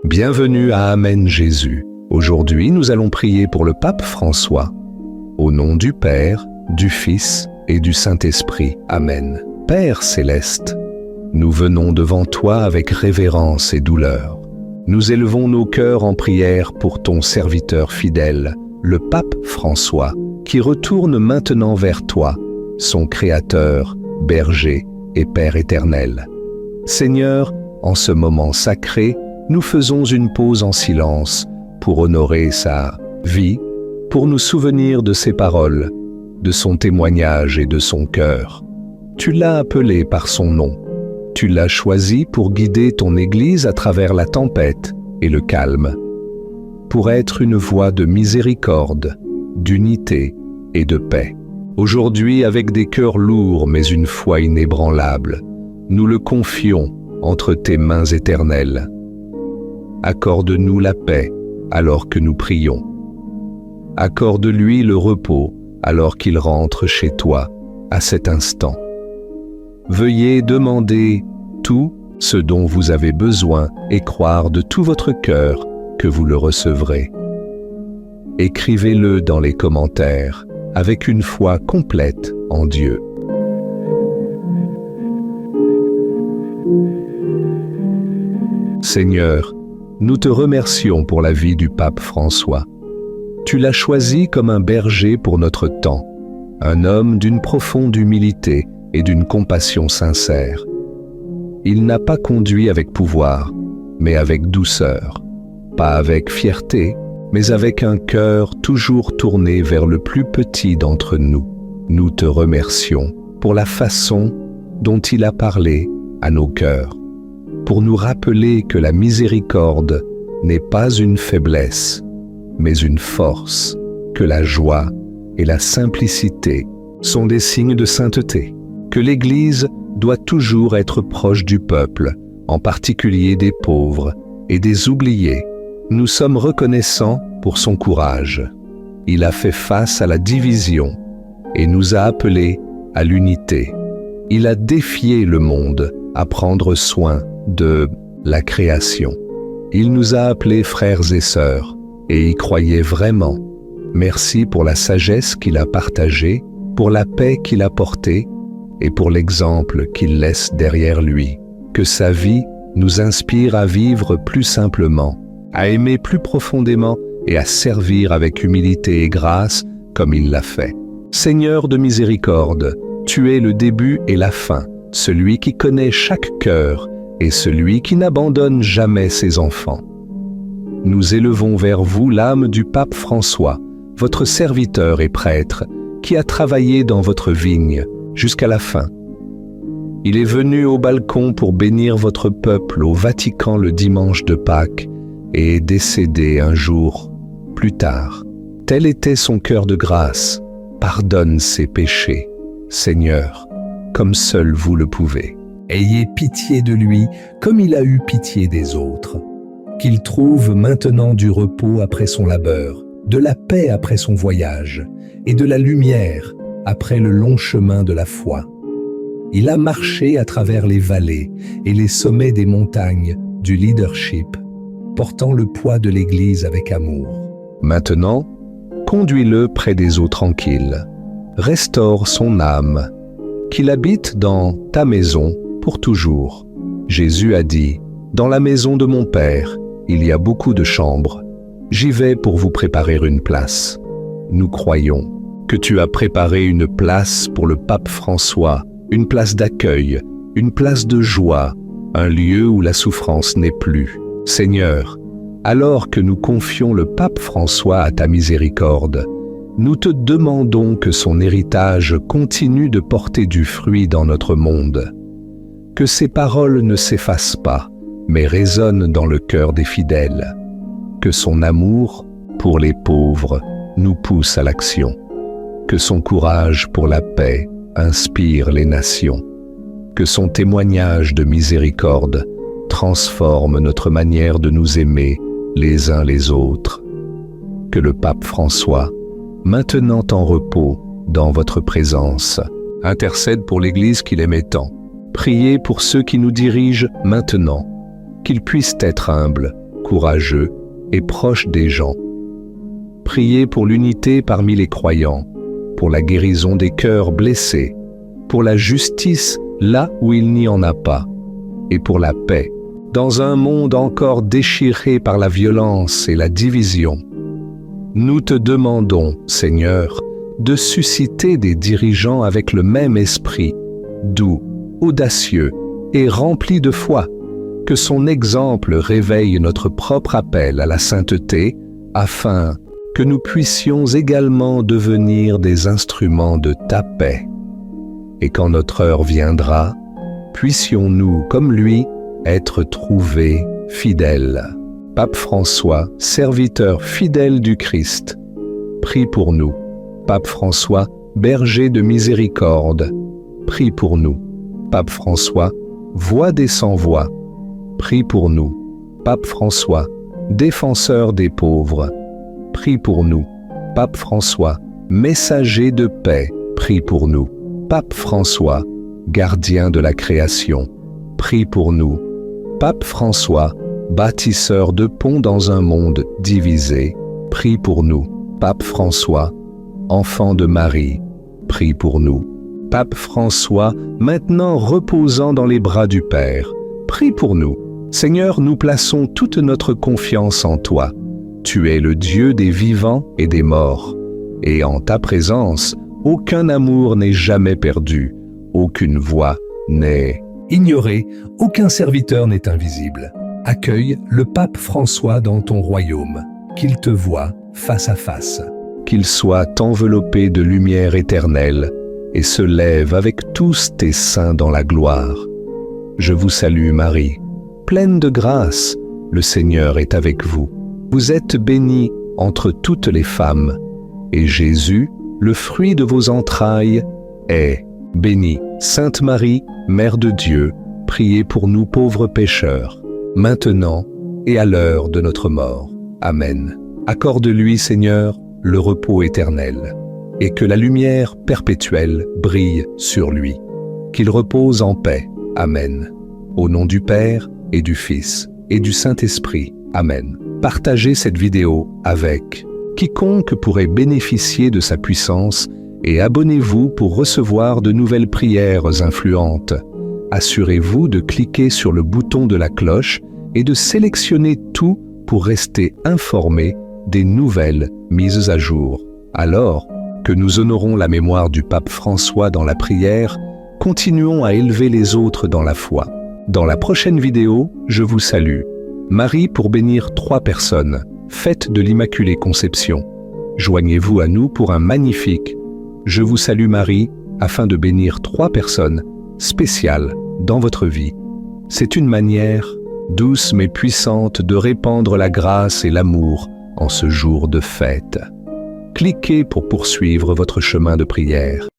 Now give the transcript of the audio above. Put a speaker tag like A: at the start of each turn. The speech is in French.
A: Bienvenue à Amen Jésus. Aujourd'hui, nous allons prier pour le pape François. Au nom du Père, du Fils et du Saint-Esprit. Amen. Père céleste, nous venons devant toi avec révérence et douleur. Nous élevons nos cœurs en prière pour ton serviteur fidèle, le pape François, qui retourne maintenant vers toi, son Créateur, Berger et Père éternel. Seigneur, en ce moment sacré, nous faisons une pause en silence pour honorer sa vie, pour nous souvenir de ses paroles, de son témoignage et de son cœur. Tu l'as appelé par son nom. Tu l'as choisi pour guider ton Église à travers la tempête et le calme, pour être une voix de miséricorde, d'unité et de paix. Aujourd'hui, avec des cœurs lourds mais une foi inébranlable, nous le confions entre tes mains éternelles. Accorde-nous la paix alors que nous prions. Accorde-lui le repos alors qu'il rentre chez toi à cet instant. Veuillez demander tout ce dont vous avez besoin et croire de tout votre cœur que vous le recevrez. Écrivez-le dans les commentaires avec une foi complète en Dieu. Seigneur, nous te remercions pour la vie du pape François. Tu l'as choisi comme un berger pour notre temps, un homme d'une profonde humilité et d'une compassion sincère. Il n'a pas conduit avec pouvoir, mais avec douceur, pas avec fierté, mais avec un cœur toujours tourné vers le plus petit d'entre nous. Nous te remercions pour la façon dont il a parlé à nos cœurs, pour nous rappeler que la miséricorde n'est pas une faiblesse, mais une force, que la joie et la simplicité sont des signes de sainteté, que l'Église doit toujours être proche du peuple, en particulier des pauvres et des oubliés. Nous sommes reconnaissants pour son courage. Il a fait face à la division et nous a appelés à l'unité. Il a défié le monde à prendre soin de la création. Il nous a appelés frères et sœurs et y croyait vraiment. Merci pour la sagesse qu'il a partagée, pour la paix qu'il a portée et pour l'exemple qu'il laisse derrière lui. Que sa vie nous inspire à vivre plus simplement, à aimer plus profondément et à servir avec humilité et grâce comme il l'a fait. Seigneur de miséricorde, tu es le début et la fin, celui qui connaît chaque cœur et celui qui n'abandonne jamais ses enfants. Nous élevons vers vous l'âme du pape François, votre serviteur et prêtre, qui a travaillé dans votre vigne jusqu'à la fin. Il est venu au balcon pour bénir votre peuple au Vatican le dimanche de Pâques et est décédé un jour plus tard. Tel était son cœur de grâce. Pardonne ses péchés, Seigneur, comme seul vous le pouvez. Ayez pitié de lui comme il a eu pitié des autres. Qu'il trouve maintenant du repos après son labeur, de la paix après son voyage et de la lumière après le long chemin de la foi. Il a marché à travers les vallées et les sommets des montagnes du leadership, portant le poids de l'Église avec amour. Maintenant, conduis-le près des eaux tranquilles. Restaure son âme, qu'il habite dans ta maison pour toujours. Jésus a dit, « Dans la maison de mon Père, il y a beaucoup de chambres. J'y vais pour vous préparer une place. » Nous croyons que tu as préparé une place pour le pape François, une place d'accueil, une place de joie, un lieu où la souffrance n'est plus. Seigneur, alors que nous confions le pape François à ta miséricorde, nous te demandons que son héritage continue de porter du fruit dans notre monde. Que ses paroles ne s'effacent pas, mais résonnent dans le cœur des fidèles. Que son amour pour les pauvres nous pousse à l'action. Que son courage pour la paix inspire les nations. Que son témoignage de miséricorde transforme notre manière de nous aimer les uns les autres. Que le pape François, maintenant en repos dans votre présence, intercède pour l'Église qu'il aimait tant. Priez pour ceux qui nous dirigent maintenant, qu'ils puissent être humbles, courageux et proche des gens. Priez pour l'unité parmi les croyants, pour la guérison des cœurs blessés, pour la justice là où il n'y en a pas, et pour la paix, dans un monde encore déchiré par la violence et la division. Nous te demandons, Seigneur, de susciter des dirigeants avec le même esprit, doux, audacieux et rempli de foi, que son exemple réveille notre propre appel à la sainteté, afin que nous puissions également devenir des instruments de ta paix. Et quand notre heure viendra, puissions-nous, comme lui, être trouvés fidèles. Pape François, serviteur fidèle du Christ, prie pour nous. Pape François, berger de miséricorde, prie pour nous. Pape François, voix des sans-voix, prie pour nous. Pape François, défenseur des pauvres, prie pour nous. Pape François, messager de paix, prie pour nous. Pape François, gardien de la création, prie pour nous. Pape François, bâtisseur de ponts dans un monde divisé, prie pour nous. Pape François, enfant de Marie, prie pour nous. Pape François, maintenant reposant dans les bras du Père, prie pour nous. Seigneur, nous plaçons toute notre confiance en toi. Tu es le Dieu des vivants et des morts, et en ta présence, aucun amour n'est jamais perdu, aucune voix n'est ignorée, aucun serviteur n'est invisible. Accueille le pape François dans ton royaume, qu'il te voie face à face. Qu'il soit enveloppé de lumière éternelle et se lève avec tous tes saints dans la gloire. Je vous salue Marie, pleine de grâce, le Seigneur est avec vous. Vous êtes bénie entre toutes les femmes, et Jésus, le fruit de vos entrailles, est béni. Sainte Marie, Mère de Dieu, priez pour nous pauvres pécheurs, maintenant et à l'heure de notre mort. Amen. Accorde-lui, Seigneur, le repos éternel, et que la lumière perpétuelle brille sur lui. Qu'il repose en paix. Amen. Au nom du Père, et du Fils, et du Saint-Esprit. Amen. Partagez cette vidéo avec quiconque pourrait bénéficier de sa puissance et abonnez-vous pour recevoir de nouvelles prières influentes. Assurez-vous de cliquer sur le bouton de la cloche et de sélectionner tout pour rester informé des nouvelles mises à jour. Alors que nous honorons la mémoire du pape François dans la prière, continuons à élever les autres dans la foi. Dans la prochaine vidéo, je vous salue. Marie pour bénir 3 personnes, fête de l'Immaculée Conception. Joignez-vous à nous pour un magnifique « Je vous salue Marie » afin de bénir 3 personnes spéciales dans votre vie. C'est une manière douce mais puissante de répandre la grâce et l'amour en ce jour de fête. Cliquez pour poursuivre votre chemin de prière.